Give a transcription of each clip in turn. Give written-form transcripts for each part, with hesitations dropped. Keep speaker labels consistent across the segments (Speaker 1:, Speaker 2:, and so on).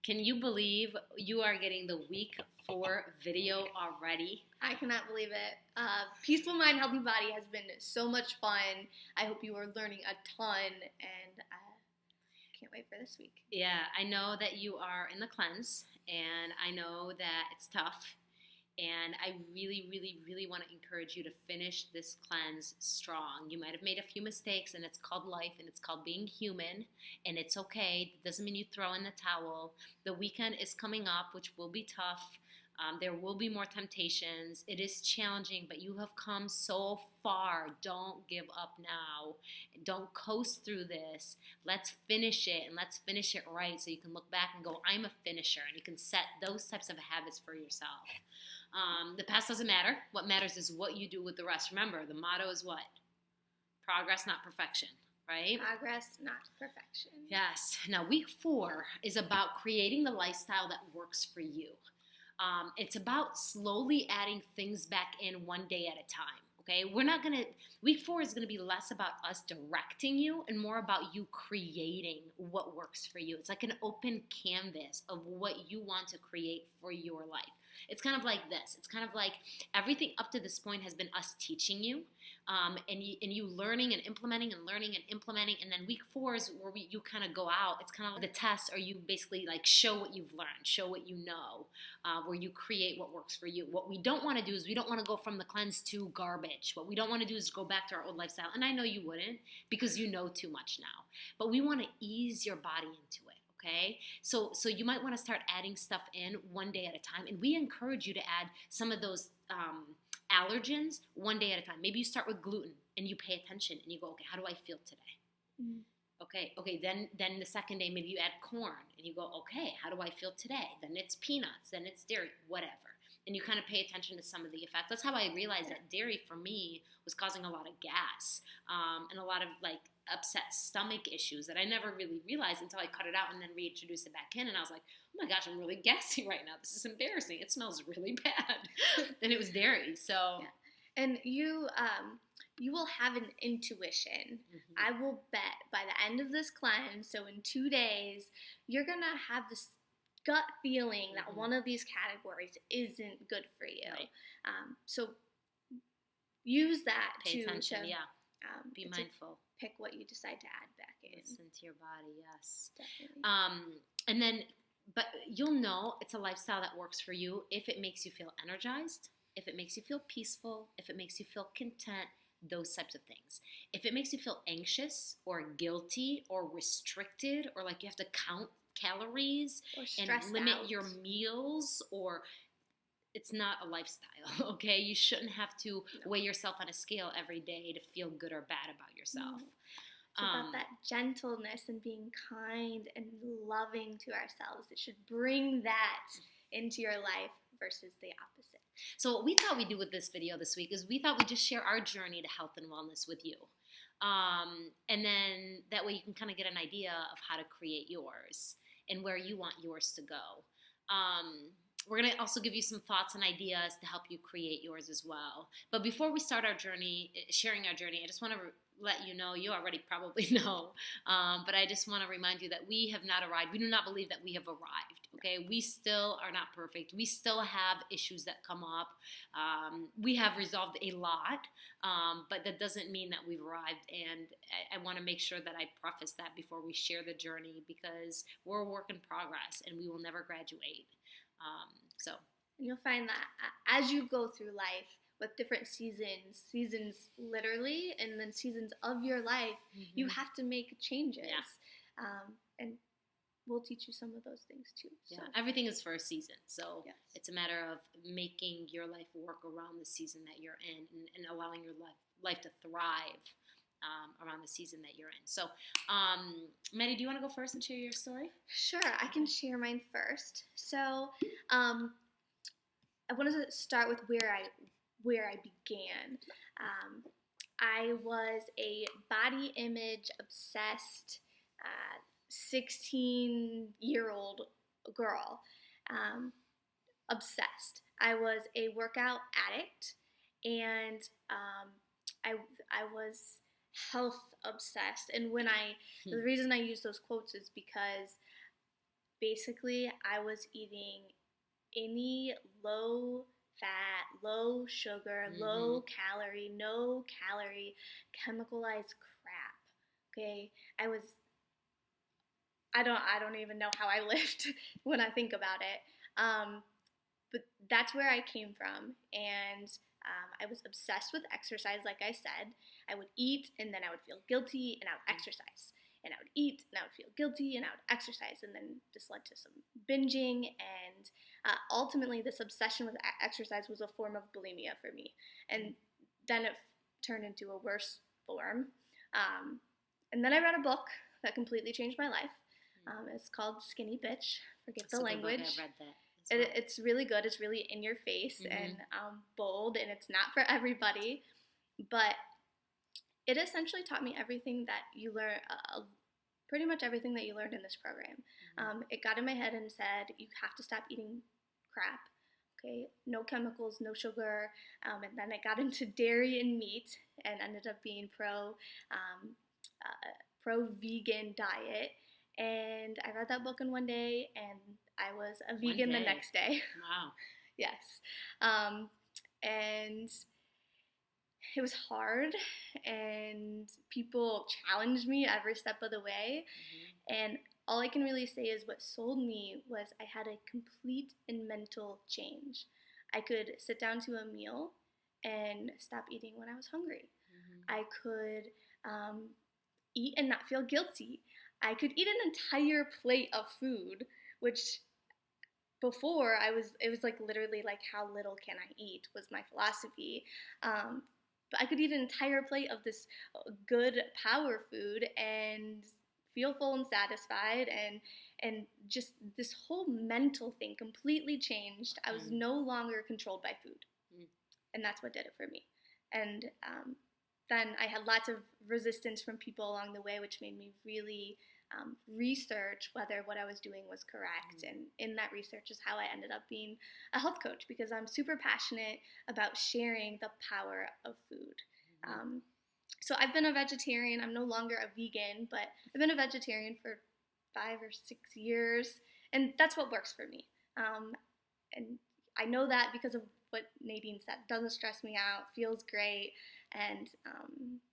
Speaker 1: Can you believe you are getting the week 4 video already?
Speaker 2: I cannot believe it. Peaceful Mind, Healthy Body has been so much fun. I hope you are learning a ton, and can't wait for this week.
Speaker 1: Yeah, I know that you are in the cleanse, and I know that it's tough. And I really, really, really want to encourage you to finish this cleanse strong. You might have made a few mistakes, and it's called life, and it's called being human, and it's okay. It doesn't mean you throw in the towel. The weekend is coming up, which will be tough. There will be more temptations. It is challenging, but you have come so far. Don't give up now. Don't coast through this. Let's finish it, and let's finish it right so you can look back and go, I'm a finisher, and you can set those types of habits for yourself. The past doesn't matter. What matters is what you do with the rest. Remember, the motto is what? Progress, not perfection, right?
Speaker 2: Progress, not perfection.
Speaker 1: Yes. Now, week 4 is about creating the lifestyle that works for you. It's about slowly adding things back in one day at a time. Okay, week 4 is gonna be less about us directing you and more about you creating what works for you. It's like an open canvas of what you want to create for your life. It's kind of like this. It's kind of like everything up to this point has been us teaching you, and you learning and implementing and learning and implementing. And then week 4 is where you kind of go out. It's kind of like the test, or you basically like show what you've learned, show what you know, where you create what works for you. What we don't want to do is we don't want to go from the cleanse to garbage. What we don't want to do is go back to our old lifestyle. And I know you wouldn't, because you know too much now. But we want to ease your body into it. Okay, so you might want to start adding stuff in one day at a time, and we encourage you to add some of those allergens one day at a time. Maybe you start with gluten, and you pay attention, and you go, okay, how do I feel today? Mm-hmm. Okay. Then the second day, maybe you add corn, and you go, okay, how do I feel today? Then it's peanuts, then it's dairy, whatever. And you kind of pay attention to some of the effects. That's how I realized that dairy for me was causing a lot of gas and a lot of like upset stomach issues that I never really realized until I cut it out and then reintroduced it back in. And I was like, oh my gosh, I'm really gassy right now. This is embarrassing. It smells really bad. And it was dairy. So,
Speaker 2: yeah. And you will have an intuition. Mm-hmm. I will bet by the end of this cleanse, so in 2 days, you're going to have this gut feeling that one of these categories isn't good for you. Right. So use that
Speaker 1: Pay attention, yeah. Be mindful.
Speaker 2: Pick what you decide to add back in.
Speaker 1: Listen to your body, yes.
Speaker 2: Definitely.
Speaker 1: And then, but you'll know it's a lifestyle that works for you if it makes you feel energized, if it makes you feel peaceful, if it makes you feel content, those types of things. If it makes you feel anxious or guilty or restricted, or like you have to count calories and limit your meals, or it's not a lifestyle. Okay, you shouldn't have to weigh yourself on a scale every day to feel good or bad about yourself.
Speaker 2: It's about that gentleness and being kind and loving to ourselves. It should bring that into your life versus the opposite.
Speaker 1: So what we thought we'd do with this video this week is we thought we'd just share our journey to health and wellness with you. And then that way you can kind of get an idea of how to create yours and where you want yours to go. We're going to also give you some thoughts and ideas to help you create yours as well. But before we start our journey, sharing our journey, I just want to let you know, you already probably know, but I just want to remind you that we have not arrived. We do not believe that we have arrived, okay? We still are not perfect. We still have issues that come up. We have resolved a lot, but that doesn't mean that we've arrived, and I want to make sure that I preface that before we share the journey, because we're a work in progress, and we will never graduate. So
Speaker 2: you'll find that as you go through life with different seasons literally, and then seasons of your life, you have to make changes. Yeah. And we'll teach you some of those things too. So.
Speaker 1: Yeah, everything is for a season. So yes. It's a matter of making your life work around the season that you're in, and allowing your life to thrive around the season that you're in. So, Maddie, do you want to go first and share your story?
Speaker 2: Sure, I can share mine first. So, I wanted to start with where I began. I was a body image obsessed 16-year-old girl. Obsessed. I was a workout addict, and I was health obsessed. And when the reason I use those quotes is because basically I was eating any low fat, low sugar, low calorie, no calorie, chemicalized crap. Okay? I don't even know how I lived when I think about it. But that's where I came from, and I was obsessed with exercise. Like I said, I would eat and then I would feel guilty and I would exercise, and I would eat and I would feel guilty and I would exercise, and then this led to some binging, and ultimately this obsession with exercise was a form of bulimia for me, and then it turned into a worse form. And then I read a book that completely changed my life. It's called Skinny Bitch. Forget the language.
Speaker 1: I've read that. Well.
Speaker 2: It's really good. It's really in your face and bold, and it's not for everybody. But it essentially taught me everything that you learn, pretty much everything that you learned in this program. It got in my head and said, you have to stop eating crap. Okay, no chemicals, no sugar. And then I got into dairy and meat and ended up being pro vegan diet. And I read that book in one day, and I was a vegan the next day.
Speaker 1: Wow.
Speaker 2: Yes. And it was hard, and people challenged me every step of the way. And all I can really say is what sold me was I had a complete and mental change. I could sit down to a meal and stop eating when I was hungry. I could eat and not feel guilty. I could eat an entire plate of food, which before it was like literally like, how little can I eat was my philosophy. But I could eat an entire plate of this good power food and feel full and satisfied, and just this whole mental thing completely changed. I was no longer controlled by food, and that's what did it for me. And then I had lots of resistance from people along the way, which made me really research whether what I was doing was correct. And in that research is how I ended up being a health coach, because I'm super passionate about sharing the power of food. So I've been a vegetarian. I'm no longer a vegan, but I've been a vegetarian for 5 or 6 years, and that's what works for me. And I know that because of what Nadine said. Doesn't stress me out, feels great, and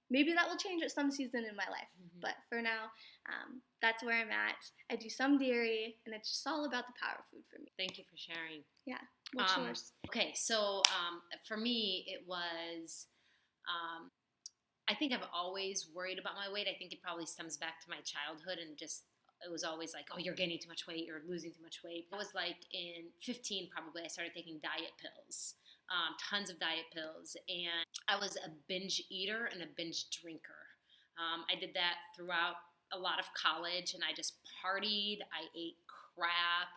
Speaker 2: maybe that will change at some season in my life. But for now, that's where I'm at. I do some dairy, and it's just all about the power of food for me.
Speaker 1: Thank you for sharing.
Speaker 2: Yeah. What's yours?
Speaker 1: Okay, so for me, it was, I think I've always worried about my weight. I think it probably stems back to my childhood, and just it was always like, oh, you're gaining too much weight, you're losing too much weight. I was like in 15 probably, I started taking diet pills, tons of diet pills, and I was a binge eater and a binge drinker. I did that throughout a lot of college, and I just partied, I ate crap,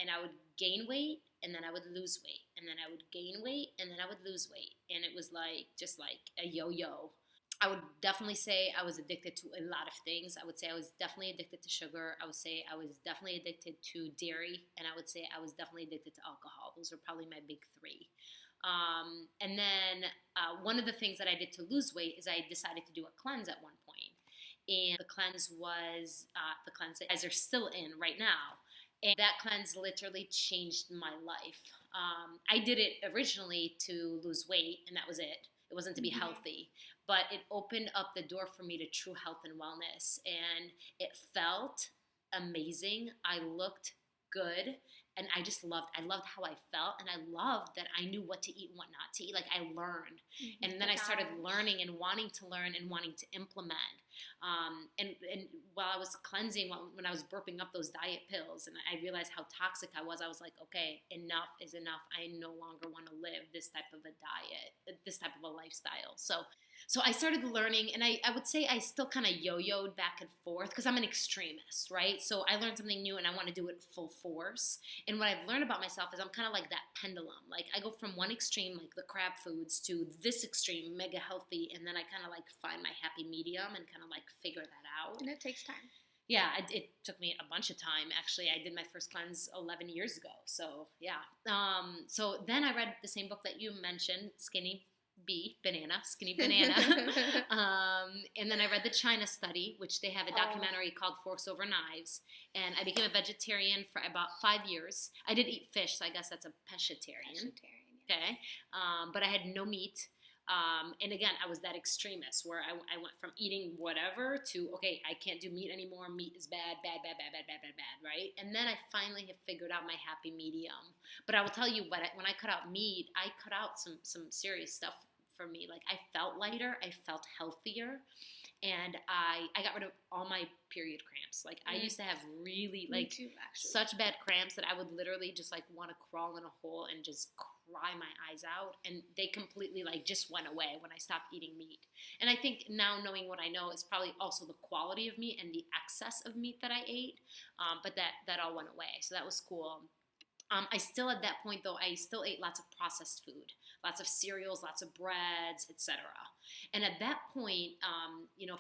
Speaker 1: and I would gain weight, and then I would lose weight, and then I would gain weight, and then I would lose weight, and it was like, just like a yo-yo. I would definitely say I was addicted to a lot of things. I would say I was definitely addicted to sugar. I would say I was definitely addicted to dairy, and I would say I was definitely addicted to alcohol. Those are probably my big three. And then one of the things that I did to lose weight is I decided to do a cleanse at one point. And the cleanse was the cleanse that you guys are still in right now. And that cleanse literally changed my life. I did it originally to lose weight, and that was it. It wasn't to be healthy. But it opened up the door for me to true health and wellness. And it felt amazing. I looked good. And I loved how I felt, and I loved that I knew what to eat and what not to eat. Like, I learned. And then I started learning and wanting to learn and wanting to implement. And while I was cleansing, when I was burping up those diet pills, and I realized how toxic I was like, okay, enough is enough. I no longer want to live this type of a diet, this type of a lifestyle. So I started learning, and I would say I still kind of yo-yoed back and forth because I'm an extremist, right? So I learned something new, and I want to do it full force. And what I've learned about myself is I'm kind of like that pendulum. Like, I go from one extreme, like the crab foods, to this extreme, mega healthy, and then I kind of like find my happy medium and kind of like figure that out.
Speaker 2: And it takes time.
Speaker 1: Yeah, it took me a bunch of time. Actually, I did my first cleanse 11 years ago. So, yeah. So then I read the same book that you mentioned, Skinny banana, skinny banana. And then I read the China study, which they have a documentary called Forks Over Knives. And I became a vegetarian for about 5 years. I did eat fish, so I guess that's a pescatarian. Okay. But I had no meat. And again, I was that extremist where I went from eating whatever to, okay, I can't do meat anymore. Meat is bad, right? And then I finally have figured out my happy medium. But I will tell you, when I cut out meat, I cut out some serious stuff for me. Like, I felt lighter, I felt healthier, and I got rid of all my period cramps. Like, I used to have really, like,
Speaker 2: too,
Speaker 1: such bad cramps that I would literally just, like, want to crawl in a hole and just cry my eyes out, and they completely, like, just went away when I stopped eating meat. And I think now, knowing what I know, is probably also the quality of meat and the excess of meat that I ate, but that all went away, so that was cool. I still, at that point, though, I still ate lots of processed food, lots of cereals, lots of breads, etc. And at that point,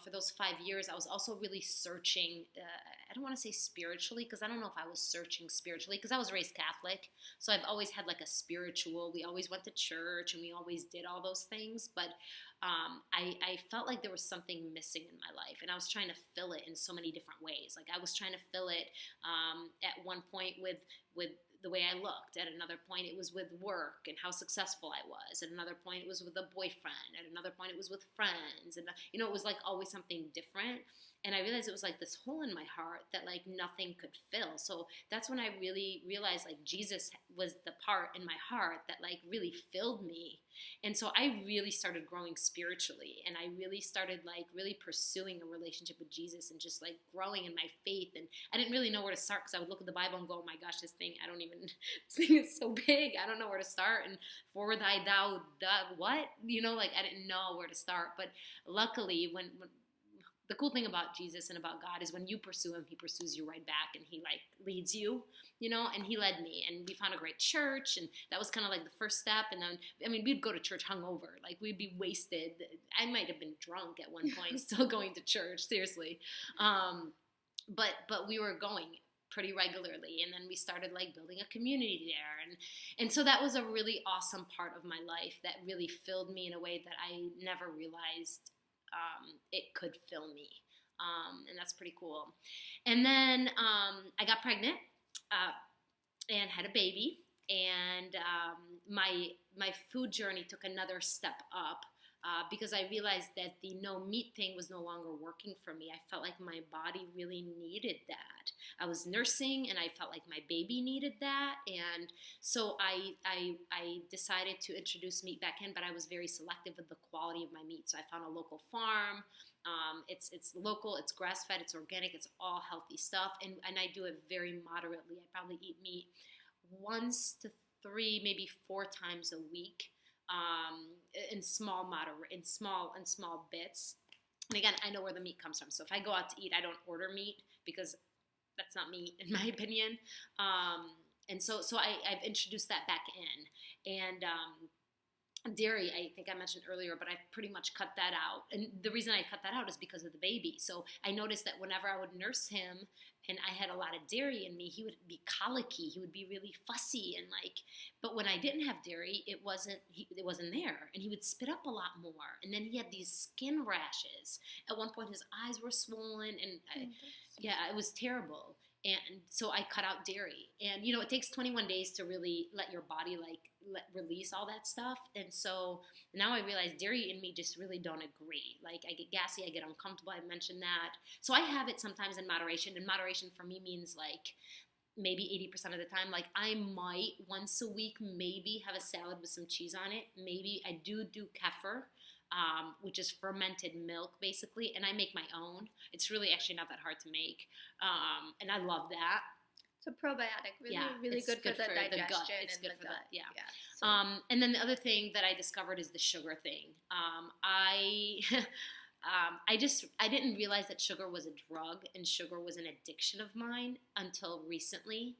Speaker 1: for those 5 years, I was also really searching. I don't want to say spiritually, because I don't know if I was searching spiritually, because I was raised Catholic. So I've always had like a spiritual. We always went to church and we always did all those things. But I felt like there was something missing in my life, and I was trying to fill it in so many different ways. Like, I was trying to fill it at one point with the way I looked. At another point, it was with work and how successful I was. At another point, it was with a boyfriend. At another point, it was with friends. And, it was like always something different. And I realized it was like this hole in my heart that like nothing could fill. So that's when I really realized like Jesus was the part in my heart that like really filled me. And so I really started growing spiritually, and I really started like really pursuing a relationship with Jesus and just like growing in my faith. And I didn't really know where to start, because I would look at the Bible and go, oh my gosh, this thing is so big. I don't know where to start. And for thy thou, what? Like I didn't know where to start. But luckily, when the cool thing about Jesus and about God is when you pursue him, he pursues you right back, and he like leads you, and he led me, and we found a great church, and that was kind of like the first step. And then, we'd go to church hungover, like we'd be wasted. I might have been drunk at one point, still going to church, seriously. But we were going pretty regularly, and then we started like building a community there, and so that was a really awesome part of my life that really filled me in a way that I never realized it could fill me, and that's pretty cool. And then I got pregnant and had a baby, and my food journey took another step up. Because I realized that the no meat thing was no longer working for me. I felt like my body really needed that. I was nursing, and I felt like my baby needed that. And so I decided to introduce meat back in, but I was very selective with the quality of my meat. So I found a local farm. It's local, it's grass-fed, it's organic, it's all healthy stuff. And I do it very moderately. I probably eat meat 1 to 3, maybe 4 times a week. In small bits. And again, I know where the meat comes from. So if I go out to eat, I don't order meat, because that's not meat in my opinion. And so I've introduced that back in. And dairy, I think I mentioned earlier, but I pretty much cut that out. And the reason I cut that out is because of the baby. So I noticed that whenever I would nurse him and I had a lot of dairy in me, he would be colicky. He would be really fussy, and like, but when I didn't have dairy, it wasn't there, and he would spit up a lot more. And then he had these skin rashes. At one point, his eyes were swollen, and it was terrible. And so I cut out dairy. And, it takes 21 days to really let your body, release all that stuff. And so now I realize dairy and me just really don't agree. Like, I get gassy, I get uncomfortable. I mentioned that. So I have it sometimes in moderation. And moderation for me means, maybe 80% of the time. Like, I might once a week maybe have a salad with some cheese on it. Maybe I do kefir. Which is fermented milk, basically, and I make my own. It's really actually not that hard to make, and I love that.
Speaker 2: It's a probiotic, really good for the digestion.
Speaker 1: The gut. It's good for the gut. Yeah.
Speaker 2: So.
Speaker 1: And then the other thing that I discovered is the sugar thing. I didn't realize that sugar was a drug and sugar was an addiction of mine until recently.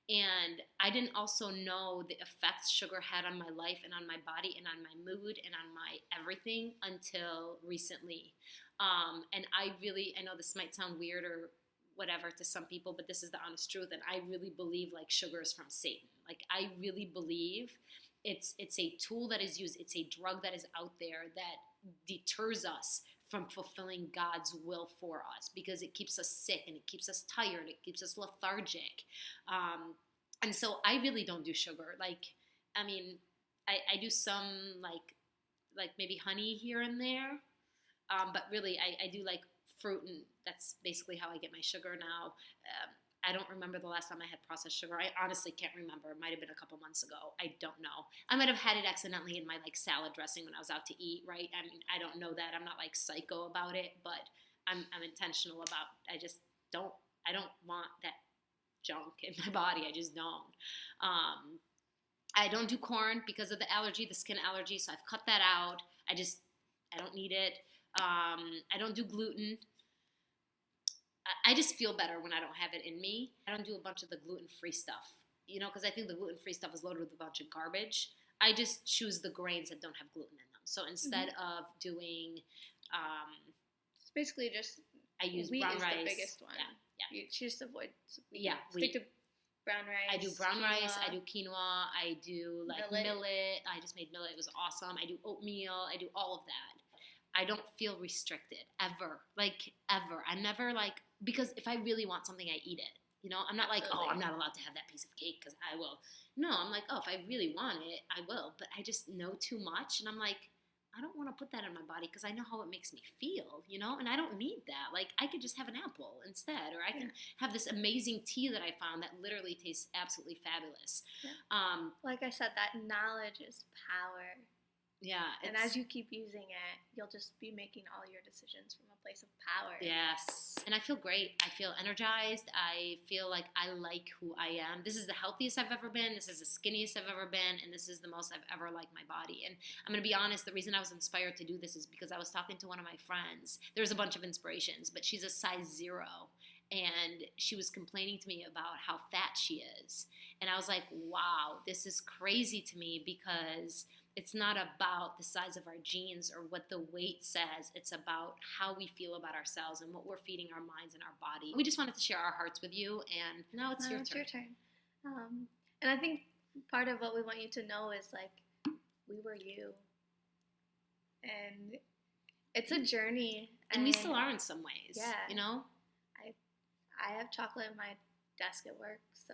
Speaker 1: And I didn't also know the effects sugar had on my life and on my body and on my mood and on my everything until recently. And I know this might sound weird or whatever to some people, but this is the honest truth. And I really believe sugar is from Satan. I really believe It's a tool that is used. It's a drug that is out there that deters us from fulfilling God's will for us, because it keeps us sick and it keeps us tired. It keeps us lethargic. And so I really don't do sugar. Like, I mean, I do some like maybe honey here and there. But really, I do like fruit, and that's basically how I get my sugar now. I don't remember the last time I had processed sugar. I honestly can't remember. It might have been a couple months ago. I don't know. I might have had it accidentally in my like salad dressing when I was out to eat, right? I mean, I don't know that. I'm not like psycho about it, but I'm intentional about. I don't want that junk in my body. I just don't. I don't do corn because of the allergy, the skin allergy. So I've cut that out. I don't need it. I don't do gluten. I just feel better when I don't have it in me. I don't do a bunch of the gluten-free stuff, because I think the gluten-free stuff is loaded with a bunch of garbage. I just choose the grains that don't have gluten in them. So instead of doing,
Speaker 2: it's basically just
Speaker 1: I use
Speaker 2: wheat
Speaker 1: brown
Speaker 2: is
Speaker 1: rice.
Speaker 2: the biggest one.
Speaker 1: Yeah.
Speaker 2: You just avoid wheat.
Speaker 1: Yeah,
Speaker 2: Stick to brown rice.
Speaker 1: I do brown
Speaker 2: quinoa.
Speaker 1: rice. I do quinoa. I do like millet. I just made millet. It was awesome. I do oatmeal. I do all of that. I don't feel restricted ever, like ever. I never like, because if I really want something, I eat it. I'm not like, oh, I'm not allowed to have that piece of cake because I will. No, I'm like, oh, if I really want it, I will. But I just know too much, and I'm like, I don't want to put that in my body because I know how it makes me feel, and I don't need that. Like, I could just have an apple instead, or I can have this amazing tea that I found that literally tastes absolutely fabulous.
Speaker 2: Yeah. Like I said, that knowledge is power.
Speaker 1: Yeah.
Speaker 2: And as you keep using it, you'll just be making all your decisions from a place of power.
Speaker 1: Yes. And I feel great. I feel energized. I feel like I like who I am. This is the healthiest I've ever been. This is the skinniest I've ever been. And this is the most I've ever liked my body. And I'm going to be honest, the reason I was inspired to do this is because I was talking to one of my friends. There's a bunch of inspirations, but she's a size 0. And she was complaining to me about how fat she is. And I was like, wow, this is crazy to me, because it's not about the size of our jeans or what the weight says. It's about how we feel about ourselves and what we're feeding our minds and our body. We just wanted to share our hearts with you, and now it's your turn.
Speaker 2: And I think part of what we want you to know is, like, we were you. And it's a journey.
Speaker 1: And we still are in some ways.
Speaker 2: Yeah. I have chocolate in my desk at work, so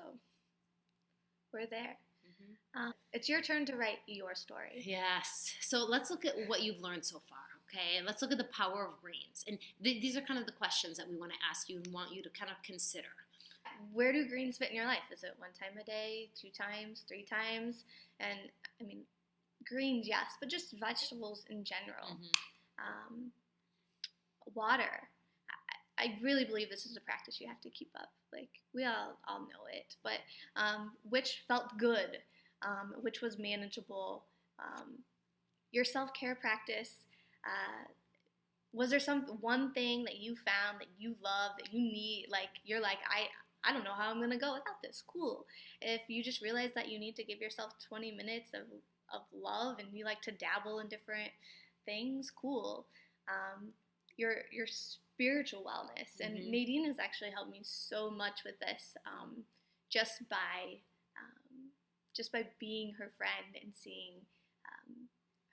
Speaker 2: we're there. It's your turn to write your story.
Speaker 1: Yes. So let's look at what you've learned so far, okay? Let's look at the power of greens. And these are kind of the questions that we want to ask you and want you to kind of consider.
Speaker 2: Where do greens fit in your life? Is it 1 time a day, 2 times, 3 times? And, I mean, greens, yes, but just vegetables in general. Water. I really believe this is a practice you have to keep up. Like, we all know it. But which felt good? Which was manageable? Your self-care practice. Was there one thing that you found that you love, that you need? Like, you're like, I don't know how I'm going to go without this. Cool. If you just realize that you need to give yourself 20 minutes of love, and you like to dabble in different things, cool. Your spiritual wellness. And Nadine has actually helped me so much with this, just by being her friend and seeing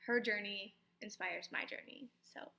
Speaker 2: her journey inspires my journey. So,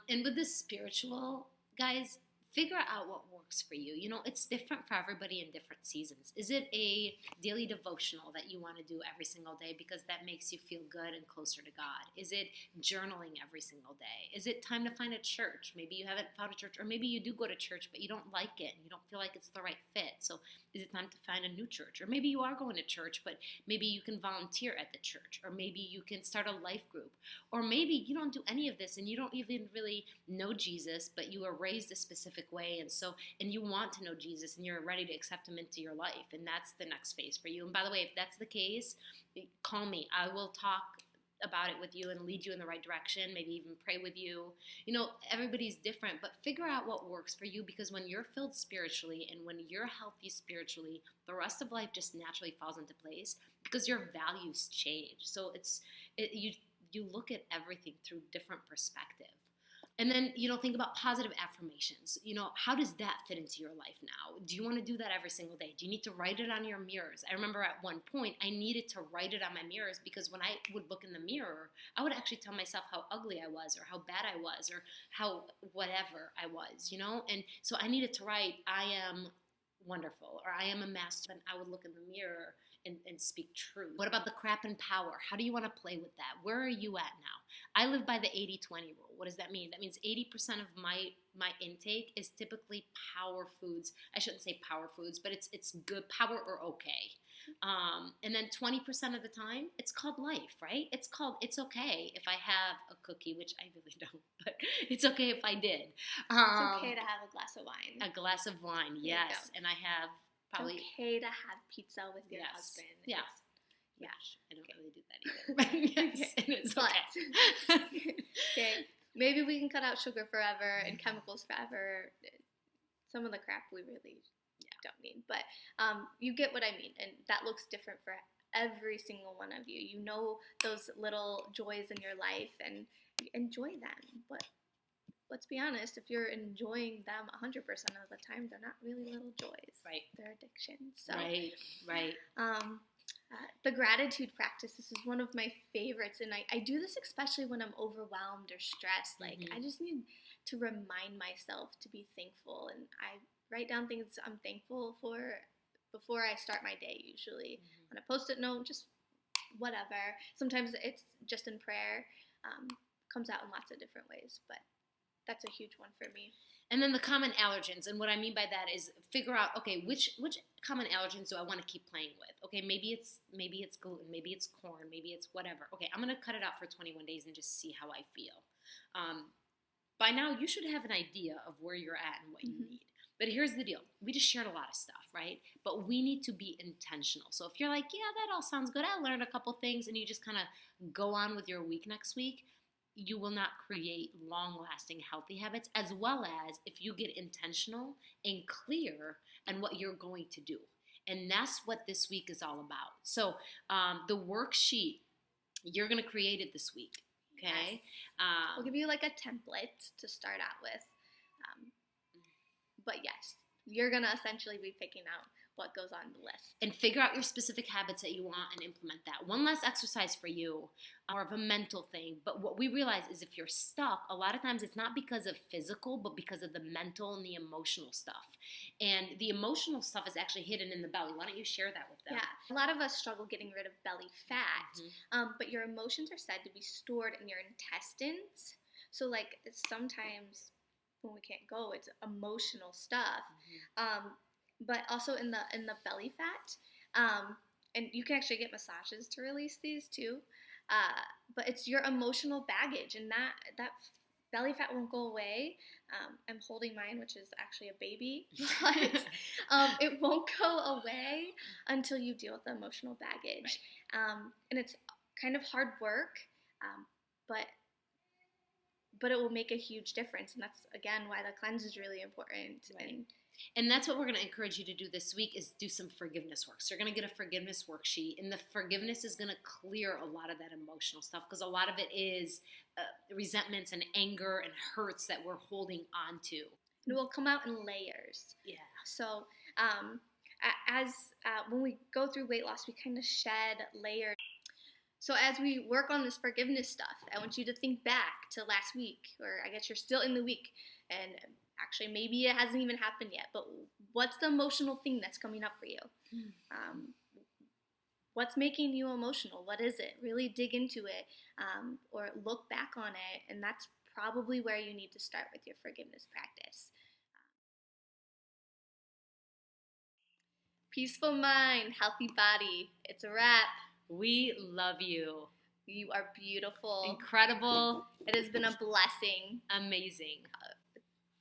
Speaker 1: and with this spiritual, guys, figure out what works for you. It's different for everybody in different seasons. Is it a daily devotional that you want to do every single day because that makes you feel good and closer to God? Is it journaling every single day? Is it time to find a church? Maybe you haven't found a church, or maybe you do go to church, but you don't like it and you don't feel like it's the right fit. So is it time to find a new church? Or maybe you are going to church, but maybe you can volunteer at the church, or maybe you can start a life group, or maybe you don't do any of this and you don't even really know Jesus, but you were raised a specific way, and you want to know Jesus and you're ready to accept him into your life, and that's the next phase for you. And by the way, if that's the case, call me. I will talk about it with you and lead you in the right direction, maybe even pray with you. Everybody's different, but figure out what works for you, because when you're filled spiritually and when you're healthy spiritually, the rest of life just naturally falls into place because your values change. So you look at everything through different perspective. And then, think about positive affirmations. How does that fit into your life now? Do you want to do that every single day? Do you need to write it on your mirrors? I remember at one point I needed to write it on my mirrors because when I would look in the mirror, I would actually tell myself how ugly I was or how bad I was or how whatever I was, And so I needed to write, I am wonderful, or I am a master. And I would look in the mirror and speak truth. What about the crap and power? How do you want to play with that? Where are you at now? I live by the 80-20 rule. What does that mean? That means 80% of my intake is typically power foods. I shouldn't say power foods, but it's good, power or okay. And then 20% of the time, it's called life, right? It's okay if I have a cookie, which I really don't, but it's okay if I did.
Speaker 2: It's okay to have a glass of wine.
Speaker 1: A glass of wine, yes. And I have probably...
Speaker 2: It's okay to have pizza with your husband.
Speaker 1: Yeah.
Speaker 2: Yeah.
Speaker 1: I don't really do that either. But yes, it is okay.
Speaker 2: Okay. Maybe we can cut out sugar forever and chemicals forever. Some of the crap we really don't need. But you get what I mean. And that looks different for every single one of you. You know those little joys in your life and enjoy them. But let's be honest, if you're enjoying them 100% of the time, they're not really little joys.
Speaker 1: Right.
Speaker 2: They're addictions. So,
Speaker 1: right.
Speaker 2: The gratitude practice, this is one of my favorites, and I do this especially when I'm overwhelmed or stressed. Like, I just need to remind myself to be thankful, and I write down things I'm thankful for before I start my day, usually. On a Post-it note, just whatever. Sometimes it's just in prayer. Comes out in lots of different ways, but that's a huge one for me.
Speaker 1: And then the common allergens, and what I mean by that is figure out, okay, which common allergens do I want to keep playing with? Okay, maybe it's gluten, maybe it's corn, maybe it's whatever. Okay, I'm going to cut it out for 21 days and just see how I feel. By now, you should have an idea of where you're at and what you need. But here's the deal. We just shared a lot of stuff, right? But we need to be intentional. So if you're like, yeah, that all sounds good, I learned a couple things, and you just kind of go on with your week next week, you will not create long-lasting healthy habits, as well as if you get intentional and clear on what you're going to do. And that's what this week is all about. So the worksheet, you're going to create it this week, okay?
Speaker 2: Yes. We'll give you like a template to start out with. But yes, you're going to essentially be picking out what goes on the list.
Speaker 1: And figure out your specific habits that you want and implement that. One last exercise for you, more of a mental thing. But what we realize is if you're stuck, a lot of times it's not because of physical, but because of the mental and the emotional stuff. And the emotional stuff is actually hidden in the belly. Why don't you share that with them?
Speaker 2: Yeah, a lot of us struggle getting rid of belly fat, but your emotions are said to be stored in your intestines. So like sometimes when we can't go, it's emotional stuff. But also in the belly fat, and you can actually get massages to release these too. But it's your emotional baggage, and that belly fat won't go away. I'm holding mine, which is actually a baby, but it won't go away until you deal with the emotional baggage. Right. And it's kind of hard work, but it will make a huge difference, and that's again why the cleanse is really important.
Speaker 1: Right. And that's what we're going to encourage you to do this week is do some forgiveness work. So you're going to get a forgiveness worksheet, and the forgiveness is going to clear a lot of that emotional stuff because a lot of it is resentments and anger and hurts that we're holding on to.
Speaker 2: And it will come out in layers.
Speaker 1: Yeah.
Speaker 2: So when we go through weight loss, we kind of shed layers. So as we work on this forgiveness stuff, I want you to think back to last week, or I guess you're still in the week, and actually maybe it hasn't even happened yet, but what's the emotional thing that's coming up for you? What's making you emotional? What is it? Really dig into it, or look back on it, and that's probably where you need to start with your forgiveness practice. Peaceful mind, healthy body. It's a wrap.
Speaker 1: We love you.
Speaker 2: You are beautiful.
Speaker 1: Incredible.
Speaker 2: It has been a blessing.
Speaker 1: Amazing.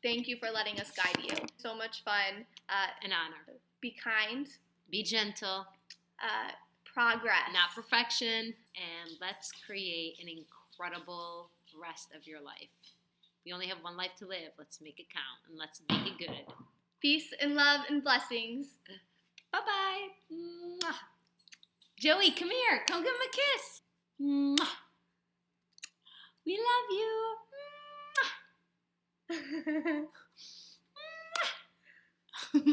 Speaker 2: Thank you for letting us guide you. So much fun.
Speaker 1: An honor.
Speaker 2: Be kind.
Speaker 1: Be gentle.
Speaker 2: Progress.
Speaker 1: Not perfection. And let's create an incredible rest of your life. We only have one life to live. Let's make it count, and let's make it good.
Speaker 2: Peace and love and blessings.
Speaker 1: Bye-bye. Mwah. Joey, come here. Come give him a kiss. Mwah. We love you. Mwah. Love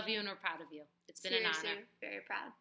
Speaker 1: you and we're proud of you. It's been an honor.
Speaker 2: Seriously, very proud.